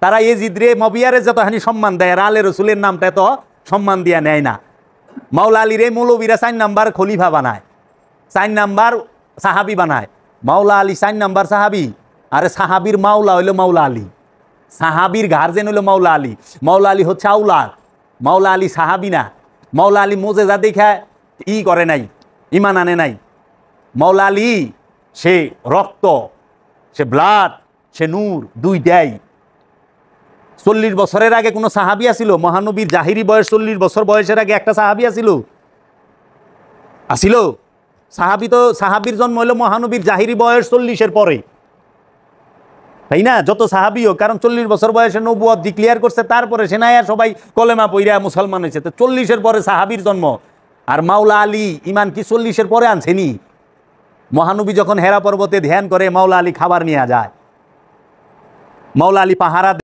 তারা এজিদ রে মবিয়ারে যতখানি সম্মান দেয় আর আলে রসুলের নামটা এত সম্মান দিয়া নেয় না। মাওলা আলীর এই মৌলবীরা 4 নাম্বার খলিফা বানায়, 4 নাম্বার সাহাবি বানায়। মাওলা আলী 4 নাম্বার সাহাবি, আরে সাহাবির মাওলা হইলো মাওলা আলী, সাহাবির গার্জেন হইলো মাওলা আলী। মাওলা আলী হচ্ছে আউলাদ, মাওলা আলী সাহাবি না। মাওলা আলী মোজেজা দেখা করে নাই, ইমান আনে নাই। মাওলা আলী সে রক্ত, সে ব্লাড, সে নূর, দুইটাই। 40 বছরের আগে কোনো সাহাবি আছিল? মহানবীর জাহিরি বয়স 40 বছর বয়সের আগে একটা সাহাবি আছিল? আসিল? সাহাবি তো, সাহাবির জন্ম হলো মহানবীর জাহিরি বয়স 40-এর পরে, তাই না? যত সাহাবি হোক, কারণ 40 বছর বয়সে নবুয়ত ডিক্লেয়ার করছে, তারপরে সেনায়া সবাই কলেমা পইরা মুসলমান হয়েছে। তো 40-এর পরে সাহাবির জন্ম। আর মাওলা আলী ইমান কি 40-এর পরে আনছেনি? মহানবী যখন হেরা পর্বতে ধ্যান করে মাওলা আলী খাবার নিয়ে যায়, মাওলা আলী পাহারা